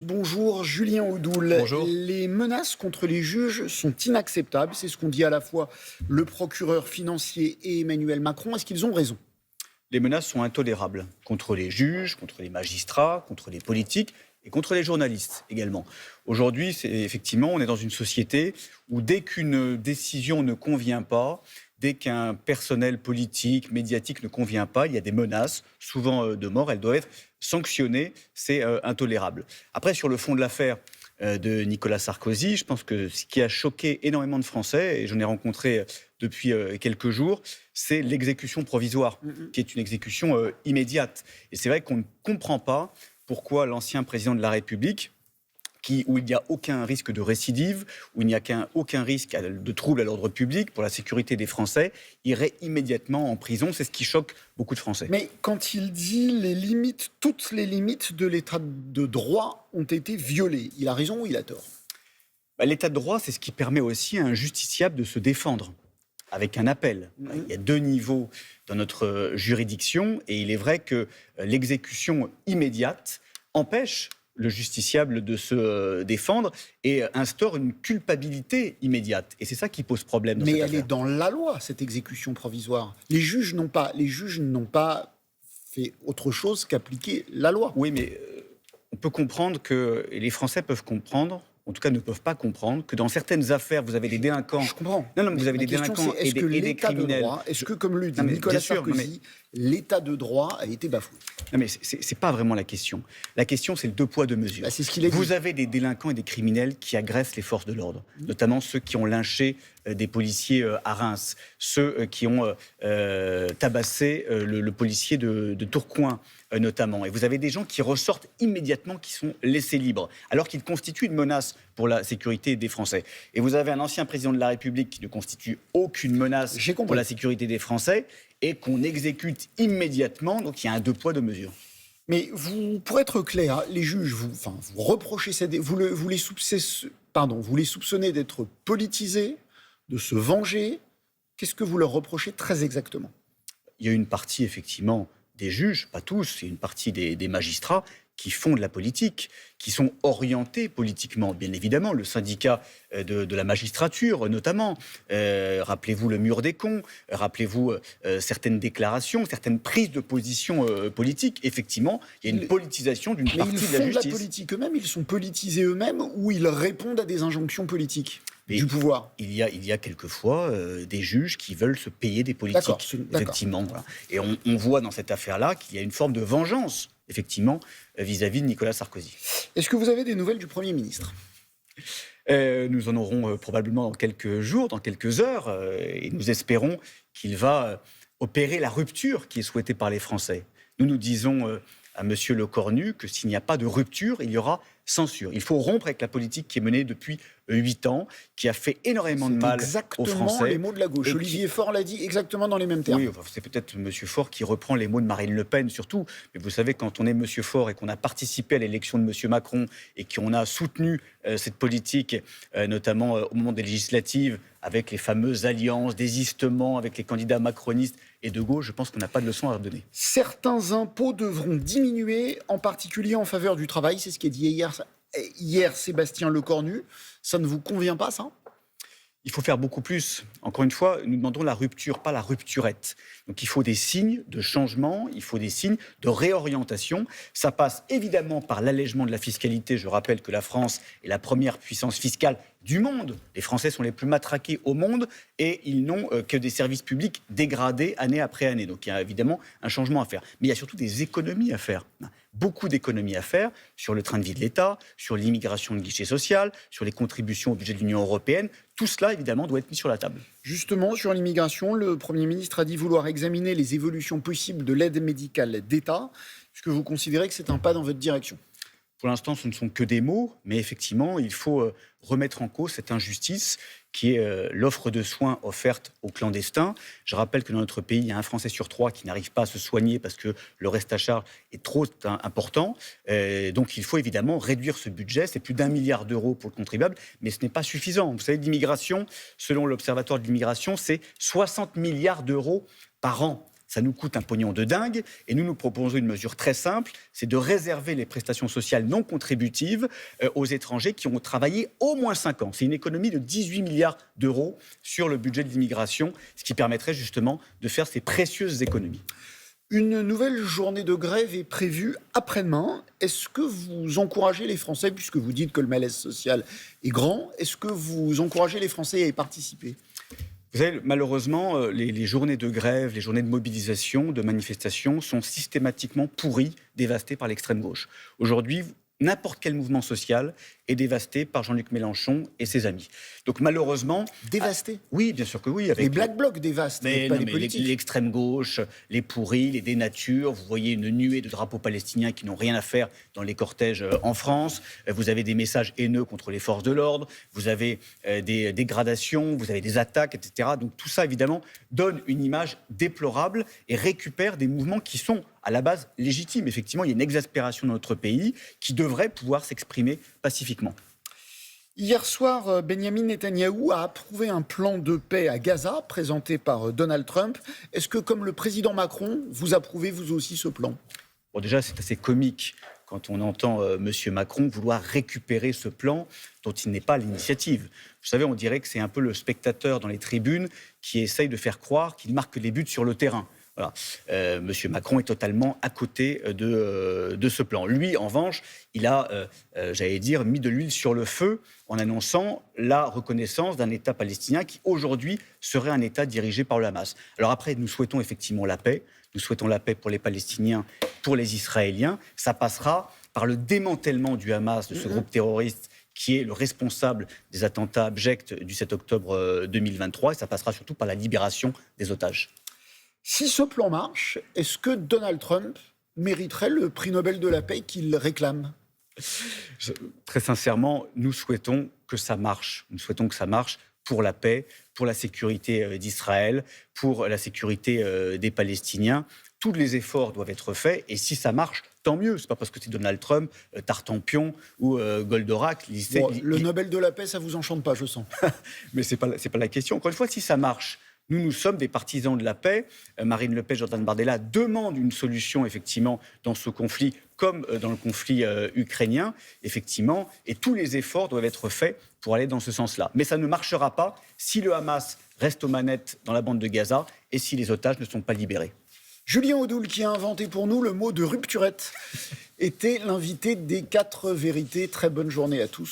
Bonjour Julien Audoul. Bonjour. Les menaces contre les juges sont inacceptables. C'est ce qu'ont dit à la fois le procureur financier et Emmanuel Macron. Est-ce qu'ils ont raison? Les menaces sont intolérables contre les juges, contre les magistrats, contre les politiques et contre les journalistes également. Aujourd'hui, effectivement, on est dans une société où dès qu'une décision ne convient pas, dès qu'un personnel politique, médiatique ne convient pas, il y a des menaces, souvent de mort, elles doivent être sanctionnées, c'est intolérable. Après, sur le fond de l'affaire de Nicolas Sarkozy, je pense que ce qui a choqué énormément de Français, et j'en ai rencontré depuis quelques jours, c'est l'exécution provisoire, qui est une exécution immédiate. Et c'est vrai qu'on ne comprend pas pourquoi l'ancien président de la République, où il n'y a aucun risque de récidive, où il n'y a aucun risque de trouble à l'ordre public pour la sécurité des Français, irait immédiatement en prison. C'est ce qui choque beaucoup de Français. Mais quand il dit toutes les limites de l'état de droit ont été violées, il a raison ou il a tort? L'état de droit, c'est ce qui permet aussi à un justiciable de se défendre avec un appel. Il y a deux niveaux dans notre juridiction et il est vrai que l'exécution immédiate empêche le justiciable de se défendre et instaure une culpabilité immédiate. Et c'est ça qui pose problème dans cette affaire. Mais elle est dans la loi, cette exécution provisoire. Les juges n'ont pas fait autre chose qu'appliquer la loi. Oui, mais on peut comprendre et les Français peuvent comprendre, en tout cas ne peuvent pas comprendre, que dans certaines affaires, vous avez des délinquants. Je comprends. Non, mais vous avez des délinquants et des criminels. Est-ce que, comme le dit Nicolas Sarkozy, l'état de droit a été bafoué? Non, mais c'est pas vraiment la question. La question, c'est le deux poids, deux mesures. C'est ce qu'il a dit. Vous avez des délinquants et des criminels qui agressent les forces de l'ordre, notamment ceux qui ont lynché des policiers à Reims, ceux qui ont tabassé le policier de Tourcoing, notamment. Et vous avez des gens qui ressortent immédiatement, qui sont laissés libres, alors qu'ils constituent une menace pour la sécurité des Français. Et vous avez un ancien président de la République qui ne constitue aucune menace pour la sécurité des Français et qu'on exécute immédiatement. Donc il y a un deux poids, deux mesures. Mais pour être clair, les juges, vous reprochez vous les soupçonnez d'être politisés, de se venger. Qu'est-ce que vous leur reprochez très exactement? Il y a une partie, effectivement, des juges, pas tous, c'est une partie des magistrats qui font de la politique, qui sont orientés politiquement. Bien évidemment, le syndicat de la magistrature, notamment. Rappelez-vous le mur des cons, rappelez-vous certaines déclarations, certaines prises de position politiques. Effectivement, il y a une politisation d'une partie de la justice. Mais ils font de la politique eux-mêmes, ils sont politisés eux-mêmes, ou ils répondent à des injonctions politiques du pouvoir? Il y a quelquefois des juges qui veulent se payer des politiques. D'accord. Effectivement. Voilà. Et on voit dans cette affaire-là qu'il y a une forme de vengeance, effectivement, vis-à-vis de Nicolas Sarkozy. Est-ce que vous avez des nouvelles du Premier ministre? Nous en aurons probablement dans quelques jours, dans quelques heures, et nous espérons qu'il va opérer la rupture qui est souhaitée par les Français. Nous disons à M. Lecornu que s'il n'y a pas de rupture, il y aura censure. Il faut rompre avec la politique qui est menée depuis 8 ans, qui a fait énormément de mal aux Français. Exactement les mots de la gauche. Olivier Faure l'a dit exactement dans les mêmes termes. Oui, c'est peut-être M. Faure qui reprend les mots de Marine Le Pen surtout. Mais vous savez, quand on est M. Faure et qu'on a participé à l'élection de M. Macron et qu'on a soutenu cette politique, notamment au moment des législatives, avec les fameuses alliances, désistements avec les candidats macronistes et de gauche, je pense qu'on n'a pas de leçon à redonner. Certains impôts devront diminuer, en particulier en faveur du travail. C'est ce qu'a dit hier Sébastien Lecornu. Ça ne vous convient pas, ça? Il faut faire beaucoup plus. Encore une fois, nous demandons la rupture, pas la rupturette. Donc il faut des signes de changement, il faut des signes de réorientation. Ça passe évidemment par l'allègement de la fiscalité. Je rappelle que la France est la première puissance fiscale du monde. Les Français sont les plus matraqués au monde et ils n'ont que des services publics dégradés année après année. Donc il y a évidemment un changement à faire. Mais il y a surtout des économies à faire. Beaucoup d'économies à faire sur le train de vie de l'État, sur l'immigration de guichet social, sur les contributions au budget de l'Union européenne. Tout cela, évidemment, doit être mis sur la table. Justement, sur l'immigration, le Premier ministre a dit vouloir examiner les évolutions possibles de l'aide médicale d'État. Est-ce que vous considérez que c'est un pas dans votre direction? Pour l'instant, ce ne sont que des mots, mais effectivement, il faut remettre en cause cette injustice qui est l'offre de soins offerte aux clandestins. Je rappelle que dans notre pays, il y a un Français sur 3 qui n'arrive pas à se soigner parce que le reste à charge est trop important. Donc il faut évidemment réduire ce budget. C'est plus d'1 milliard d'euros pour le contribuable, mais ce n'est pas suffisant. Vous savez, l'immigration, selon l'Observatoire de l'immigration, c'est 60 milliards d'euros par an. Ça nous coûte un pognon de dingue. Et nous proposons une mesure très simple, c'est de réserver les prestations sociales non contributives aux étrangers qui ont travaillé au moins 5 ans. C'est une économie de 18 milliards d'euros sur le budget de l'immigration, ce qui permettrait justement de faire ces précieuses économies. Une nouvelle journée de grève est prévue après-demain. Est-ce que vous encouragez les Français, puisque vous dites que le malaise social est grand, est-ce que vous encouragez les Français à y participer ? Vous savez, malheureusement, les journées de grève, les journées de mobilisation, de manifestation sont systématiquement pourries, dévastées par l'extrême gauche. Aujourd'hui, n'importe quel mouvement social est dévasté par Jean-Luc Mélenchon et ses amis. Donc malheureusement... Dévasté ? Oui, bien sûr que oui. Les Black Blocs dévastent, mais pas les politiques. L'extrême gauche, les pourris, les dénatures. Vous voyez une nuée de drapeaux palestiniens qui n'ont rien à faire dans les cortèges en France. Vous avez des messages haineux contre les forces de l'ordre. Vous avez des dégradations, vous avez des attaques, etc. Donc tout ça, évidemment, donne une image déplorable et récupère des mouvements qui sont à la base légitimes. Effectivement, il y a une exaspération dans notre pays qui devrait pouvoir s'exprimer pacifiquement. Hier soir, Benyamin Netanyahou a approuvé un plan de paix à Gaza présenté par Donald Trump. Est-ce que, comme le président Macron, vous approuvez vous aussi ce plan ? Bon, déjà, c'est assez comique quand on entend M. Macron vouloir récupérer ce plan dont il n'est pas l'initiative. Vous savez, on dirait que c'est un peu le spectateur dans les tribunes qui essaye de faire croire qu'il marque les buts sur le terrain. Voilà. Monsieur Macron est totalement à côté de ce plan. Lui, en revanche, il a, mis de l'huile sur le feu en annonçant la reconnaissance d'un État palestinien qui, aujourd'hui, serait un État dirigé par le Hamas. Alors après, nous souhaitons effectivement la paix. Nous souhaitons la paix pour les Palestiniens, pour les Israéliens. Ça passera par le démantèlement du Hamas, de ce groupe terroriste qui est le responsable des attentats abjects du 7 octobre 2023. Et ça passera surtout par la libération des otages. Si ce plan marche, est-ce que Donald Trump mériterait le prix Nobel de la paix qu'il réclame ? Très sincèrement, nous souhaitons que ça marche. Nous souhaitons que ça marche pour la paix, pour la sécurité d'Israël, pour la sécurité des Palestiniens. Tous les efforts doivent être faits et si ça marche, tant mieux. C'est pas parce que c'est Donald Trump, Tartampion ou Goldorak. Le Nobel de la paix, ça vous enchante pas, je sens. Mais c'est pas la question. Encore une fois, si ça marche, nous sommes des partisans de la paix. Marine Le Pen, Jordan Bardella demandent une solution, effectivement, dans ce conflit, comme dans le conflit ukrainien, effectivement. Et tous les efforts doivent être faits pour aller dans ce sens-là. Mais ça ne marchera pas si le Hamas reste aux manettes dans la bande de Gaza et si les otages ne sont pas libérés. Julien Audoul, qui a inventé pour nous le mot de rupturette, était l'invité des 4 vérités. Très bonne journée à tous.